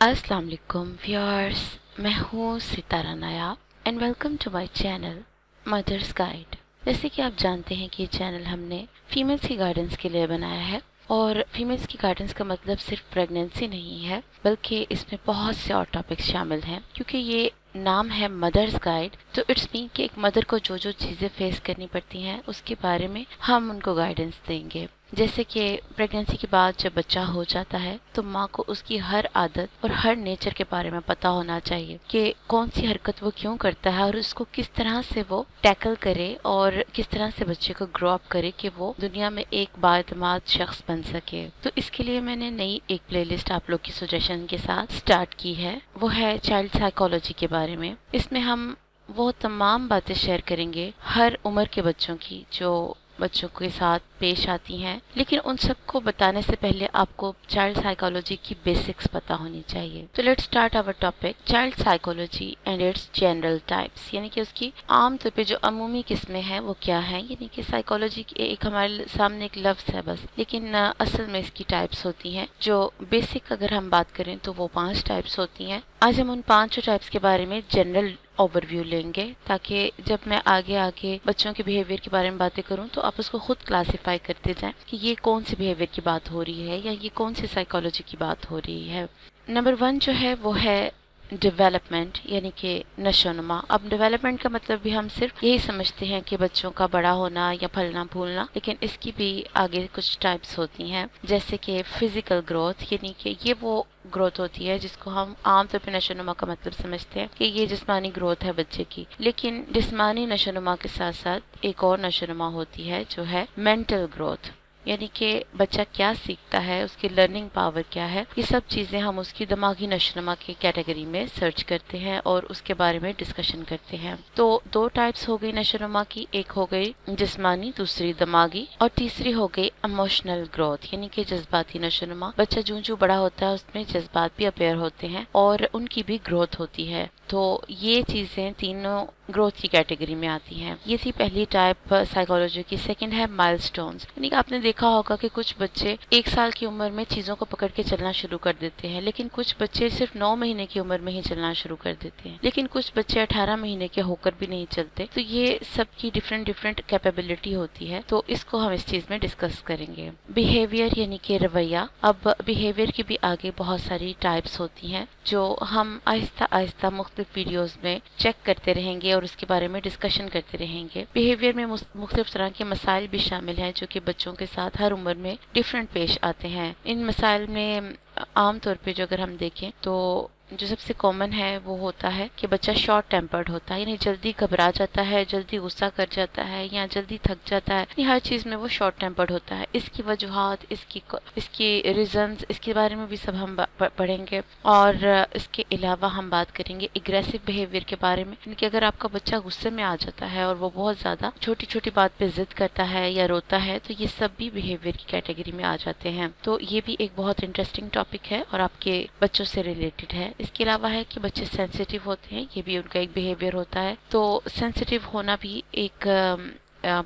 अस्सलाम वालेकुम व्यूअर्स, मैं हूँ Sitara Nayab and welcome to my channel Mother's Guide. जैसे कि आप जानते हैं कि ये चैनल हमने फीमेल्स की गाइडेंस के लिए बनाया है और फीमेल्स की गाइडेंस का मतलब सिर्फ प्रेगनेंसी नहीं है, बल्कि इसमें बहुत से और टॉपिक्स शामिल हैं। क्योंकि ये नाम है मदर्स गाइड, तो इट्स मीन कि एक मदर को जो जो चीज़ें फेस करनी पड़ती हैं उसके बारे में हम उनको गाइडेंस देंगे। जैसे कि प्रेगनेंसी के बाद जब बच्चा हो जाता है तो माँ को उसकी हर आदत और हर नेचर के बारे में पता होना चाहिए कि कौन सी हरकत वो क्यों करता है और उसको किस तरह से वो टैकल करे और किस तरह से बच्चे को ग्रो अप करे कि वो दुनिया में एक बाएतमाद शख्स बन सके। तो इसके लिए मैंने नई एक प्लेलिस्ट आप लोग की सजेशन के साथ स्टार्ट की है, वो है चाइल्ड साइकोलॉजी के बारे में। इसमें हम वो तमाम बातें शेयर करेंगे हर उम्र के बच्चों की जो बच्चों के साथ पेश आती हैं, लेकिन उन सबको बताने से पहले आपको चाइल्ड साइकोलॉजी की बेसिक्स पता होनी चाहिए। तो let's start our topic child psychology and its general types, यानी कि उसकी आम तौर पे जो अमूमी किस्में हैं वो क्या हैं। यानी कि साइकोलॉजी एक हमारे सामने एक लफ्ज़ है बस, लेकिन असल में इसकी टाइप्स होती हैं। जो बेसिक अगर हम बात करें तो वो 5 टाइप्स होती हैं। आज हम उन 5 टाइप्स के बारे में जनरल ओवरव्यू लेंगे, ताकि जब मैं आगे आगे बच्चों के बिहेवियर के बारे में बातें करूं तो आप उसको खुद क्लासिफाई करते जाएं कि ये कौन से बिहेवियर की बात हो रही है या ये कौन सी साइकोलॉजी की बात हो रही है। नंबर 1 जो है वो है डेवलपमेंट, यानी कि नशोनुमा। अब डेवलपमेंट का मतलब भी हम सिर्फ यही समझते हैं कि बच्चों का बड़ा होना या फलना फूलना, लेकिन इसकी भी आगे कुछ टाइप्स होती हैं। जैसे कि फिजिकल ग्रोथ, यानी कि ये वो ग्रोथ होती है जिसको हम आमतौर पर नशोनुमा का मतलब समझते हैं कि ये जिस्मानी ग्रोथ है बच्चे की, लेकिन जिस्मानी नशोनुमा के साथ साथ एक और नशोनुमा होती है जो है मेंटल ग्रोथ, यानी कि बच्चा क्या सीखता है, उसकी लर्निंग पावर क्या है। ये सब चीज़ें हम उसकी दिमागी नशोनुमा की कैटेगरी में सर्च करते हैं और उसके बारे में डिस्कशन करते हैं। तो 2 टाइप्स हो गई नशोनुमा की, एक हो गई जिस्मानी, दूसरी दिमागी, और तीसरी हो गई इमोशनल ग्रोथ, यानी कि जज्बाती नशोनुमा। बच्चा जूं जूं बड़ा होता है उसमें जज्बात भी अपेयर होते हैं और उनकी भी ग्रोथ होती है। तो ये चीज़ें तीनों ग्रोथ की कैटेगरी में आती हैं। ये थी पहली टाइप साइकोलॉजी की। सेकंड है माइलस्टोन्स, यानी कि आपने देखा होगा कि कुछ बच्चे 1 साल की उम्र में चीज़ों को पकड़ के चलना शुरू कर देते हैं, लेकिन कुछ बच्चे सिर्फ 9 महीने की उम्र में ही चलना शुरू कर देते हैं, लेकिन कुछ बच्चे 18 महीने के होकर भी नहीं चलते। तो ये सबकी डिफरेंट डिफरेंट कैपेबिलिटी होती है, तो इसको हम इस चीज़ में डिस्कस करेंगे। बिहेवियर यानी कि रवैया। अब बिहेवियर की भी आगे बहुत सारी टाइप्स होती हैं जो हम आहिस्ता आहिस्ता मुख्तलिफ वीडियोस में चेक करते रहेंगे और उसके बारे में डिस्कशन करते रहेंगे। बिहेवियर में मुख्तलिफ तरह के मसाइल भी शामिल हैं जो कि बच्चों के साथ हर उम्र में डिफरेंट पेश आते हैं। इन मसाइल में आम तौर पे जो अगर हम देखें तो जो सबसे कॉमन है वो होता है कि बच्चा शॉर्ट टेम्पर्ड होता है, यानी जल्दी घबरा जाता है, जल्दी गुस्सा कर जाता है या जल्दी थक जाता है। हर चीज़ में वो शॉर्ट टेम्पर्ड होता है। इसकी वजूहात, इसकी रीजंस, इसके बारे में भी सब हम पढ़ेंगे। और इसके अलावा हम बात करेंगे एग्रेसिव बिहेवियर के बारे में, यानी अगर आपका बच्चा गुस्से में आ जाता है और वो बहुत ज़्यादा छोटी छोटी बात पे जिद करता है या रोता है, तो ये सब भी बिहेवियर की कैटेगरी में आ जाते हैं। तो ये भी एक बहुत इंटरेस्टिंग टॉपिक है और आपके बच्चों से रिलेटेड है। इसके अलावा है कि बच्चे सेंसिटिव होते हैं, ये भी उनका एक बिहेवियर होता है। तो सेंसिटिव होना भी एक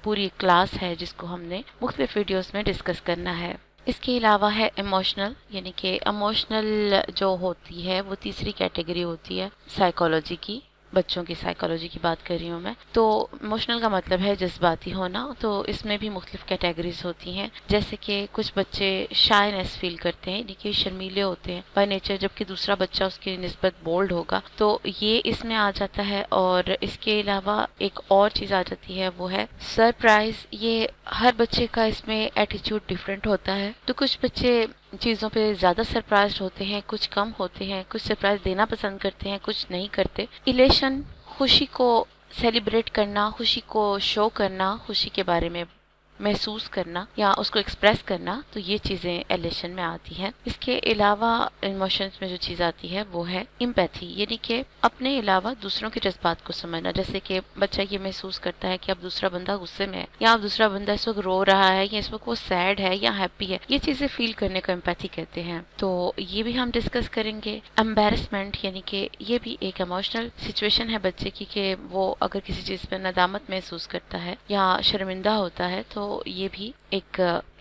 पूरी क्लास है जिसको हमने मुख्तलिफ वीडियोस में डिस्कस करना है। इसके अलावा है इमोशनल, यानी कि इमोशनल जो होती है वो तीसरी कैटेगरी होती है साइकोलॉजी की। बच्चों की साइकोलॉजी की बात कर रही हूँ मैं। तो इमोशनल का मतलब है जज्बाती होना। तो इसमें भी मुख्तलिफ कैटेगरीज होती हैं, जैसे कि कुछ बच्चे शायनेस फील करते हैं, यानी शर्मीले होते हैं बाय नेचर, जबकि दूसरा बच्चा उसकी निस्बत बोल्ड होगा, तो ये इसमें आ जाता है। और इसके अलावा एक और चीज़ आ जाती है वो है सरप्राइज। ये हर बच्चे का इसमें एटीट्यूड डिफरेंट होता है। तो कुछ बच्चे चीज़ों पे ज़्यादा सरप्राइज होते हैं, कुछ कम होते हैं, कुछ सरप्राइज देना पसंद करते हैं, कुछ नहीं करते। इलेशन, खुशी को सेलिब्रेट करना, खुशी को शो करना, खुशी के बारे में महसूस करना या उसको एक्सप्रेस करना, तो ये चीज़ें एलेशन में आती हैं। इसके अलावा इमोशंस में जो चीज़ आती है वो है एम्पैथी, यानी कि अपने अलावा दूसरों के जज्बात को समझना। जैसे कि बच्चा ये महसूस करता है कि अब दूसरा बंदा गुस्से में है या अब दूसरा बंदा इस वक्त रो रहा है या इस वक्त वो सैड है या हैप्पी है, ये चीज़ें फील करने को एम्पैथी कहते हैं। तो ये भी हम डिस्कस करेंगे। एम्बेरसमेंट, यानी कि ये भी एक इमोशनल सिचुएशन है बच्चे की कि वो अगर किसी चीज़ पर नदामत महसूस करता है या शर्मिंदा होता है तो تو یہ بھی ایک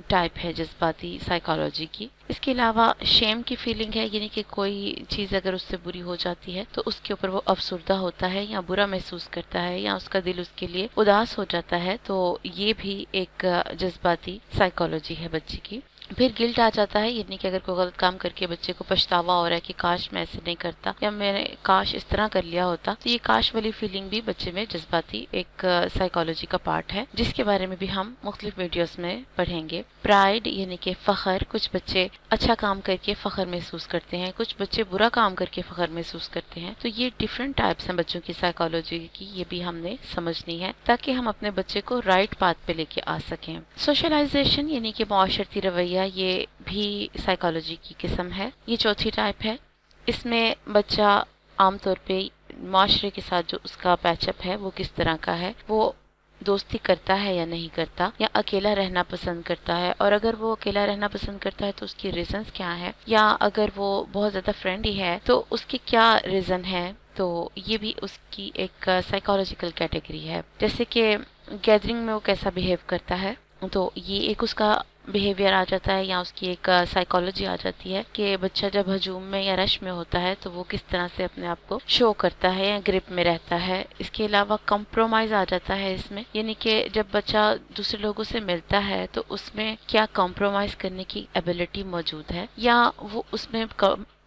ٹائپ ہے جذباتی سائیکالوجی کی۔ اس کے علاوہ شیم کی فیلنگ ہے، یعنی کہ کوئی چیز اگر اس سے بری ہو جاتی ہے تو اس کے اوپر وہ افسردہ ہوتا ہے یا برا محسوس کرتا ہے یا اس کا دل اس کے لیے اداس ہو جاتا ہے، تو یہ بھی ایک جذباتی سائیکالوجی ہے بچے کی۔ پھر گلٹ آ جاتا ہے، یعنی کہ اگر کوئی غلط کام کر کے بچے کو پچھتاوا ہو رہا ہے کہ کاش میں ایسے نہیں کرتا یا میں نے کاش اس طرح کر لیا ہوتا، تو یہ کاش والی فیلنگ بھی بچے میں جذباتی ایک سائیکالوجی کا پارٹ ہے، جس کے بارے میں بھی ہم مختلف ویڈیوز میں پڑھیں گے۔ پرائڈ یعنی کہ فخر، کچھ بچے اچھا کام کر کے فخر محسوس کرتے ہیں، کچھ بچے برا کام کر کے فخر محسوس کرتے ہیں، تو یہ ڈفرینٹ ٹائپس ہیں بچوں کی سائیکالوجی کی، یہ بھی ہم نے سمجھنی ہے تاکہ ہم اپنے بچے کو رائٹ پاتھ پہ لے کے آ سکیں۔ سوشلائزیشن یعنی کہ معاشرتی رویہ، یہ بھی سائیکالوجی کی قسم ہے، یہ چوتھی ٹائپ ہے۔ اس میں بچہ عام طور پہ معاشرے کے ساتھ جو اس کا پیچ اپ ہے وہ کس طرح کا ہے، وہ دوستی کرتا ہے یا نہیں کرتا، یا اکیلا رہنا پسند کرتا ہے، اور اگر وہ اکیلا رہنا پسند کرتا ہے تو اس کی ریزنز کیا ہیں، یا اگر وہ بہت زیادہ فرینڈلی ہے تو اس کے کیا ریزن ہے، تو یہ بھی اس کی ایک سائیکالوجیکل کیٹیگری ہے۔ جیسے کہ گیدرنگ میں وہ کیسا بیہیو کرتا ہے، تو یہ ایک اس کا بیہیویئر آ جاتا ہے، یا اس کی ایک سائیکالوجی آ جاتی ہے کہ بچہ جب ہجوم میں یا رش میں ہوتا ہے تو وہ کس طرح سے اپنے آپ کو شو کرتا ہے یا گرپ میں رہتا ہے۔ اس کے علاوہ کمپرومائز آ جاتا ہے اس میں، یعنی کہ جب بچہ دوسرے لوگوں سے ملتا ہے تو اس میں کیا کمپرومائز کرنے کی ایبلٹی موجود ہے، یا وہ اس میں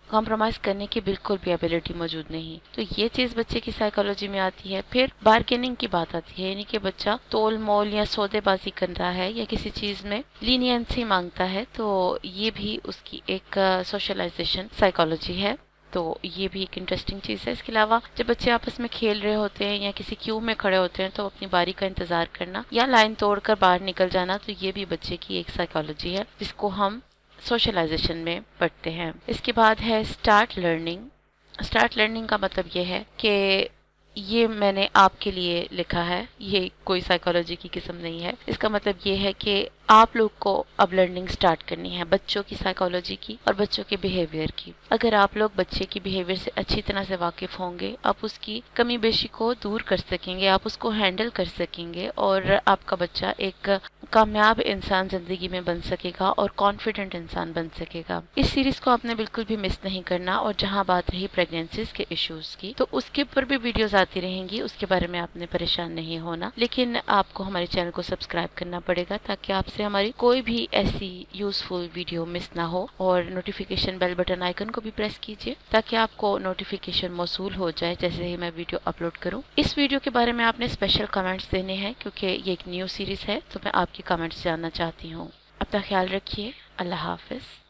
کمپرومائز کرنے کی بالکل بھی ایبلٹی موجود نہیں، تو یہ چیز بچے کی سائیکالوجی میں آتی ہے۔ پھر بارگیننگ کی بات آتی ہے، یعنی کہ بچہ تول مول یا سودے بازی کر رہا ہے یا کسی چیز میں لینینسی مانگتا ہے، تو یہ بھی اس کی ایک سوشلائزیشن سائیکالوجی ہے، تو یہ بھی ایک انٹرسٹنگ چیز ہے۔ اس کے علاوہ جب بچے آپس میں کھیل رہے ہوتے ہیں یا کسی کیو میں کھڑے ہوتے ہیں تو اپنی باری کا انتظار کرنا یا لائن توڑ کر باہر نکل جانا، تو یہ بھی بچے کی ایک سائیکالوجی ہے جس کو ہم سوشلائزیشن میں پڑھتے ہیں۔ اس کے بعد ہے اسٹارٹ لرننگ۔ اسٹارٹ لرننگ کا مطلب یہ ہے کہ یہ میں نے آپ کے لیے لکھا ہے، یہ کوئی سائیکالوجی کی قسم نہیں ہے۔ اس کا مطلب یہ ہے کہ آپ لوگ کو اب لرننگ سٹارٹ کرنی ہے بچوں کی سائیکالوجی کی اور بچوں کے بیہیویئر کی۔ اگر آپ لوگ بچے کی بیہیویئر سے اچھی طرح سے واقف ہوں گے، آپ اس کی کمی بیشی کو دور کر سکیں گے، آپ اس کو ہینڈل کر سکیں گے، اور آپ کا بچہ ایک کامیاب انسان زندگی میں بن سکے گا اور کانفیڈنٹ انسان بن سکے گا۔ اس سیریز کو آپ نے بالکل بھی مس نہیں کرنا، اور جہاں بات رہی پریگنینسیز کے ایشوز کی، تو اس کے اوپر بھی ویڈیوز آتی رہیں گی، اس کے بارے میں آپ نے پریشان نہیں ہونا، لیکن آپ کو ہمارے چینل کو سبسکرائب کرنا پڑے گا تاکہ آپ سے ہماری کوئی بھی ایسی یوزفل ویڈیو مس نہ ہو، اور نوٹیفیکیشن بیل بٹن آئیکن کو بھی پریس کیجئے تاکہ آپ کو نوٹیفیکیشن موصول ہو جائے جیسے ہی میں ویڈیو اپلوڈ کروں۔ اس ویڈیو کے بارے میں آپ نے اسپیشل کمنٹس دینے ہیں کیونکہ یہ ایک نیو سیریز ہے، تو میں آپ کی کمنٹس جاننا چاہتی ہوں۔ اپنا خیال رکھیے، اللہ حافظ۔